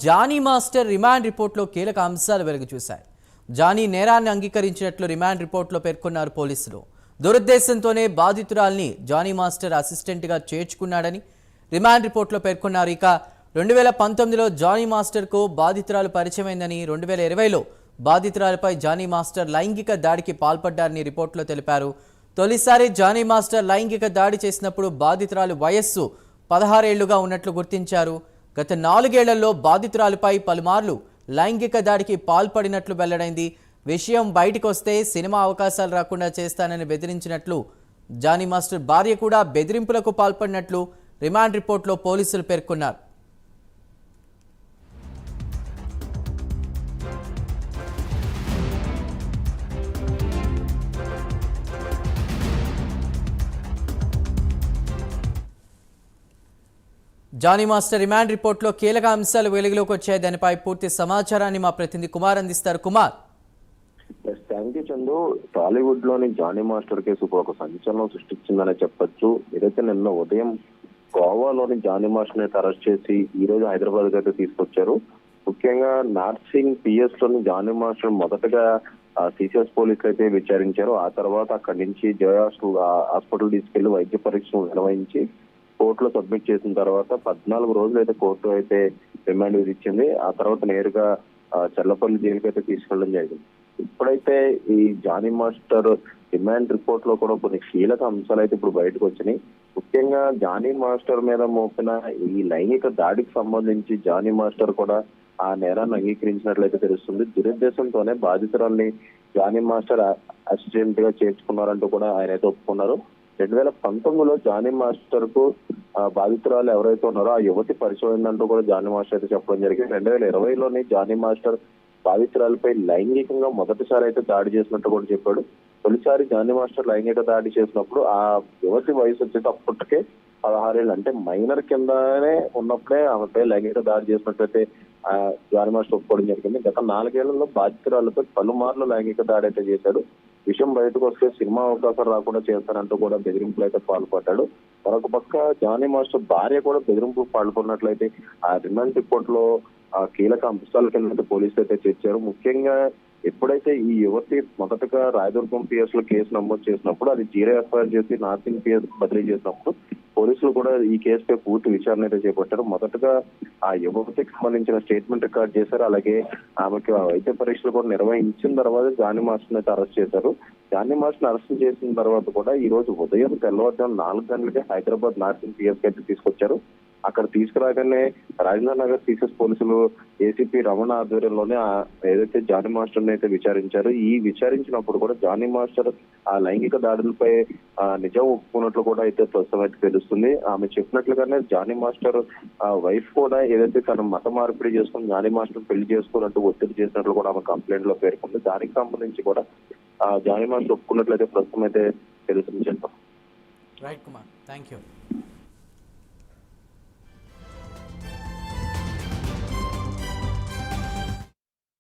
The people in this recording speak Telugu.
జానీ మాస్టర్ రిమాండ్ రిపోర్ట్లో కీలక అంశాలు వెలుగు చూశాయి. జానీ నేరాన్ని అంగీకరించినట్లు రిమాండ్ రిపోర్ట్లో పేర్కొన్నారు పోలీసులు. దురుద్దేశంతోనే బాధితురాల్ని జానీ మాస్టర్ అసిస్టెంట్గా చేర్చుకున్నాడని రిమాండ్ రిపోర్ట్లో పేర్కొన్నారు. ఇక 2019లో జానీ మాస్టర్కు బాధితురాలు పరిచయమైందని, 2020లో బాధితురాలపై జానీ మాస్టర్ లైంగిక దాడికి పాల్పడ్డారని రిపోర్ట్లో తెలిపారు. తొలిసారి జానీ మాస్టర్ లైంగిక దాడి చేసినప్పుడు బాధితురాలు వయస్సు 16 ఏళ్లుగా ఉన్నట్లు గుర్తించారు. గత 4 ఏళ్లలో బాధితురాలపై పలుమార్లు లైంగిక దాడికి పాల్పడినట్లు వెల్లడైంది. విషయం బయటకు వస్తే సినిమా అవకాశాలు రాకుండా చేస్తానని బెదిరించినట్లు, జానీ మాస్టర్ భార్య కూడా బెదిరింపులకు పాల్పడినట్లు రిమాండ్ రిపోర్ట్లో పోలీసులు పేర్కొన్నారు. జానీ మాస్టర్ రిమాండ్ రిపోర్ట్లో కీలక అంశాలు వెలుగులోకి వచ్చాయి. దానిపై పూర్తి సమాచారాన్ని మా ప్రతినిధి కుమార్ అందిస్తారు. Kumar. Thank you Chandu. Tollywood లోని జానీ మాస్టర్ కేసు ఒక సంచలనం సృష్టించిందనే చెప్పొచ్చు. ఏదైతే నిన్న ఉదయం గోవాలోని జానీ మాస్టర్ అయితే అరెస్ట్ చేసి ఈ రోజు హైదరాబాద్ అయితే తీసుకొచ్చారు. ముఖ్యంగా నార్సింగ్ పిఎస్ లోని జానీ మాస్టర్ మొదటగా సిసిఎస్ పోలీసులు అయితే విచారించారు. ఆ తర్వాత అక్కడి నుంచి జయ హాస్పిటల్ తీసుకెళ్లి వైద్య పరీక్షలు నిర్వహించి కోర్టులో సబ్మిట్ చేసిన తర్వాత 14 రోజులు అయితే కోర్టు అయితే రిమాండ్ విధించింది. ఆ తర్వాత నేరుగా చల్లపల్లి జైలుకి అయితే తీసుకెళ్లడం జరిగింది. ఇప్పుడైతే ఈ జానీ మాస్టర్ రిమాండ్ రిపోర్ట్ లో కూడా కొన్ని కీలక అంశాలు అయితే ఇప్పుడు బయటకు వచ్చినాయి. ముఖ్యంగా జానీ మాస్టర్ మీద మోపిన ఈ లైంగిక దాడికి సంబంధించి జానీ మాస్టర్ కూడా ఆ నేరాన్ని అంగీకరించినట్లయితే తెలుస్తుంది. దురుద్దేశంతోనే బాధితురాల్ని జానీ మాస్టర్ అసిస్టెంట్ గా చేర్చుకున్నారంటూ కూడా ఆయన అయితే ఒప్పుకున్నారు. 2019లో జానీ మాస్టర్ కు బాధితురాలు ఎవరైతే ఉన్నారో ఆ యువతి పరిచయం అయిందంటూ కూడా జానీ మాస్టర్ అయితే చెప్పడం జరిగింది. 2020లోని జానీ మాస్టర్ బాధితురాలపై లైంగికంగా మొదటిసారి అయితే దాడి చేసినట్టు కూడా చెప్పాడు. తొలిసారి జానీ మాస్టర్ లైంగిక దాడి చేసినప్పుడు ఆ యువతి వయసు వచ్చేసి అప్పటికే 16 ఏళ్ళు, అంటే మైనర్ కిందనే ఉన్నప్పుడే ఆమెపై లైంగిక దాడి చేసినట్లయితే జానీ మాస్టర్ ఒప్పుకోవడం జరిగింది. గత 4 ఏళ్లలో బాధితురాలపై పలుమార్లు లైంగిక దాడి అయితే చేశాడు. విషయం బయటకు వస్తే సినిమా అవకాశాలు రాకుండా చేస్తానంటూ కూడా బెదిరింపులు అయితే పాల్పడ్డాడు. మరొక పక్క జానీ మాస్టర్ భార్య కూడా బెదిరింపులు పాల్పడినట్లయితే ఆ రిమాండ్ రిపోర్ట్ లో కీలక అంశాల కింద పోలీసులు అయితే చేర్చారు. ముఖ్యంగా ఎప్పుడైతే ఈ యువతి మొదటగా రాయదుర్గం పిఎస్ లో కేసు నమోదు చేసినప్పుడు అది 0 ఎఫ్ఐఆర్ చేసి నార్సింగ్ పిఎస్ బదిలీ చేసినప్పుడు పోలీసులు కూడా ఈ కేసుపై పూర్తి విచారణ అయితే చేపట్టారు. మొదటగా ఆ యువతికి సంబంధించిన స్టేట్మెంట్ రికార్డ్ చేశారు. అలాగే ఆమెకి వైద్య పరీక్షలు కూడా నిర్వహించిన తర్వాత జానీ మాస్టర్ అయితే అరెస్ట్ చేశారు. జానీ మాస్టర్ అరెస్ట్ చేసిన తర్వాత కూడా ఈ రోజు ఉదయం తెల్లవారుజాము 4 గంటలకే హైదరాబాద్ నార్సింగ్ పిఎస్ అయితే తీసుకొచ్చారు. అక్కడ తీసుకురాగానే రాజేంద్ర నగర్ సిసిఎస్ పోలీసులు ఏసీపీ రమణ ఆధ్వర్యంలోనే ఏదైతే జానీ మాస్టర్ అయితే విచారించారు. ఈ విచారించినప్పుడు కూడా జానీ మాస్టర్ ఆ లైంగిక దాడులపై నిజం ఒప్పుకున్నట్లు కూడా అయితే ప్రస్తుతం అయితే తెలుస్తుంది. ఆమె చెప్పినట్లుగానే జానీ మాస్టర్ వైఫ్ కూడా ఏదైతే తన మత మార్పిడి చేసుకుని జానీ మాస్టర్ పెళ్లి చేసుకోవాలంటూ ఒత్తిడి చేసినట్లు కూడా ఆమె కంప్లైంట్ లో పేర్కొంది. దానికి సంబంధించి కూడా జానీ మాస్టర్ ఒప్పుకున్నట్లయితే ప్రస్తుతం అయితే తెలుస్తుంది. Right Kumar, thank you.